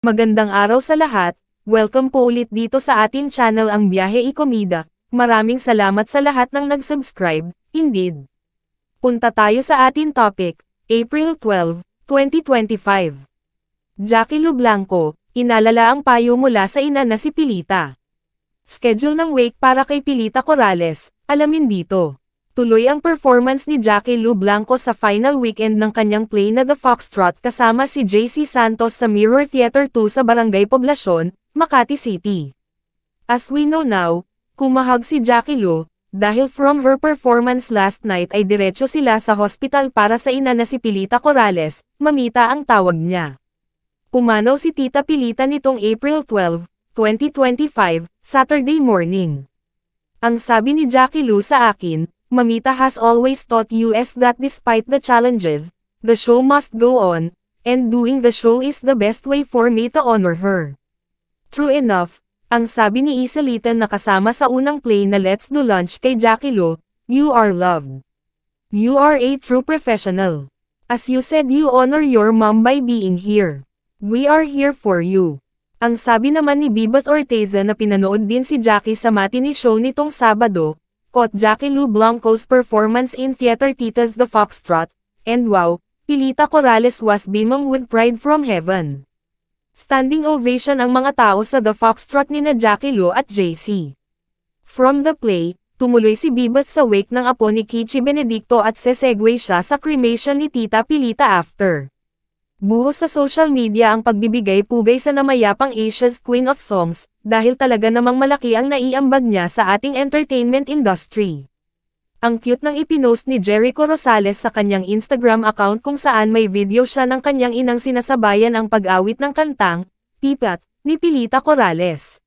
Magandang araw sa lahat, welcome po ulit dito sa ating channel ang Biyahe y Komida. Maraming salamat sa lahat ng nag-subscribe, indeed. Punta tayo sa ating topic, April 12, 2025. Jackie Lu Blanco, inalala ang payo mula sa ina na si Pilita. Schedule ng wake para kay Pilita Corrales, alamin dito. Tuloy ang performance ni Jackie Lu Blanco sa final weekend ng kanyang play na The Foxtrot kasama si JC Santos sa Mirror Theater 2 sa Barangay Poblacion, Makati City. As we know now, kumahag si Jackie Lu, dahil from her performance last night ay diretso sila sa hospital para sa ina na si Pilita Corrales, Mamita ang tawag niya. Pumanaw si Tita Pilita nitong April 12, 2025, Saturday morning. Ang sabi ni Jackie Lu sa akin, Mamita has always taught us that despite the challenges, the show must go on, and doing the show is the best way for me to honor her. True enough, ang sabi ni Isalita na kasama sa unang play na Let's Do Lunch kay Jackie Lu, you are loved. You are a true professional. As you said, you honor your mom by being here. We are here for you. Ang sabi naman ni Bibot Orteza na pinanood din si Jackie sa matinee show nitong Sabado, caught Jackie Lu Blanco's performance in Theater Tita's The Foxtrot, and wow, Pilita Corrales was beaming with pride from heaven. Standing ovation ang mga tao sa The Foxtrot nina Jackie Lu at JC. From the play, tumuloy si Bibot sa wake ng apo ni Kichi Benedicto at sesegue siya sa cremation ni Tita Pilita after. Buhos sa social media ang pagbibigay-pugay sa namayapang Asia's Queen of Songs, dahil talaga namang malaki ang naiambag niya sa ating entertainment industry. Ang cute nang ipinost ni Jericho Rosales sa kanyang Instagram account kung saan may video siya ng kanyang inang sinasabayan ang pag-awit ng kantang, Pipat, ni Pilita Corrales.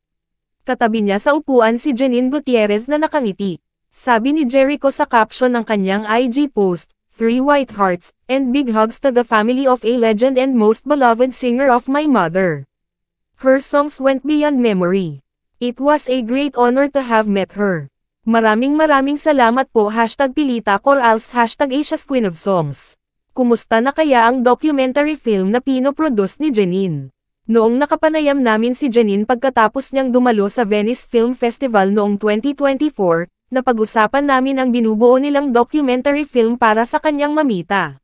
Katabi niya sa upuan si Janine Gutierrez na nakangiti. Sabi ni Jericho sa caption ng kanyang IG post, 3 white hearts, and big hugs to the family of a legend and most beloved singer of my mother. Her songs went beyond memory. It was a great honor to have met her. Maraming salamat po #Pilita Corrales #Asia's Queen of Songs. Kumusta na kaya ang documentary film na pinoproduce ni Janine? Noong nakapanayam namin si Janine pagkatapos niyang dumalo sa Venice Film Festival noong 2024, napag-usapan namin ang binubuo nilang documentary film para sa kanyang Mamita.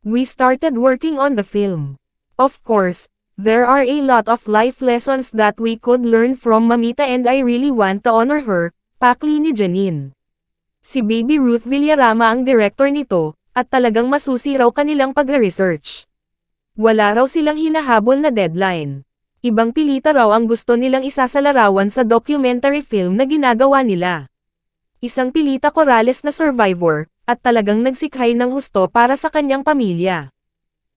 We started working on the film. Of course, there are a lot of life lessons that we could learn from Mamita and I really want to honor her, pakli ni Janine. Si Baby Ruth Villarama ang director nito, at talagang masusi raw kanilang pagre-research. Wala raw silang hinahabol na deadline. Ibang pilita raw ang gusto nilang isasalarawan sa documentary film na ginagawa nila. Isang Pilita Corrales na survivor, at talagang nagsikhay ng husto para sa kanyang pamilya.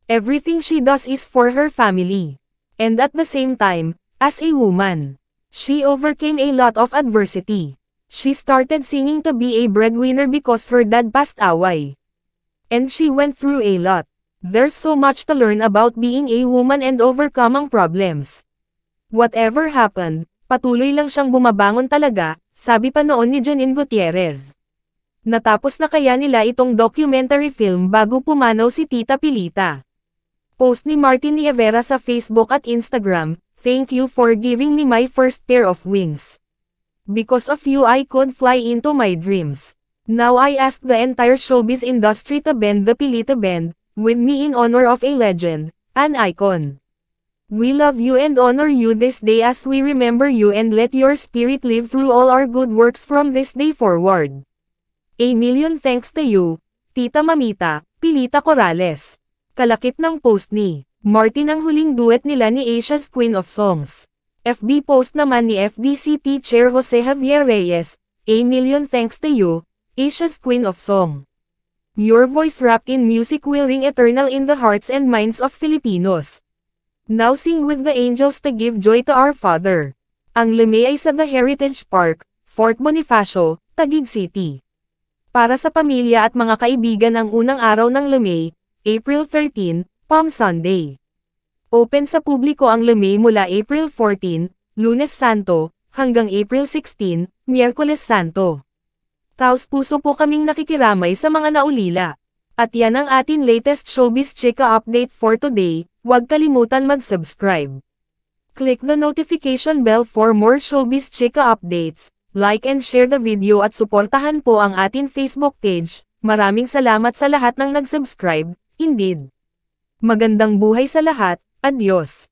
Everything she does is for her family. And at the same time, as a woman, she overcame a lot of adversity. She started singing to be a breadwinner because her dad passed away. And she went through a lot. There's so much to learn about being a woman and overcoming problems. Whatever happened, patuloy lang siyang bumabangon talaga, sabi pa noon ni Janine Gutierrez. Natapos na kaya nila itong documentary film bago pumanaw si Tita Pilita. Post ni Martin Nievera sa Facebook at Instagram, "Thank you for giving me my first pair of wings. Because of you I could fly into my dreams. Now I ask the entire showbiz industry to bend the Pilita bend, with me in honor of a legend, an icon. We love you and honor you this day as we remember you and let your spirit live through all our good works from this day forward. A million thanks to you, Tita Mamita, Pilita Corrales." Kalakip ng post ni Martin ang huling duet nila ni Asia's Queen of Songs. FB post naman ni FDCP Chair Jose Javier Reyes, "A million thanks to you, Asia's Queen of Song. Your voice wrapped in music will ring eternal in the hearts and minds of Filipinos. Now sing with the angels to give joy to our Father." Ang LeMay ay sa The Heritage Park, Fort Bonifacio, Taguig City. Para sa pamilya at mga kaibigan ang unang araw ng LeMay, April 13, Palm Sunday. Open sa publiko ang LeMay mula April 14, Lunes Santo, hanggang April 16, Miyerkules Santo. Taos-puso po kaming nakikiramay sa mga naulila. At yan ang atin latest showbiz chika update for today, huwag kalimutan mag-subscribe. Click the notification bell for more showbiz chika updates. Like and share the video at suportahan po ang atin Facebook page. Maraming salamat sa lahat ng nag-subscribe, indeed. Magandang buhay sa lahat, adios.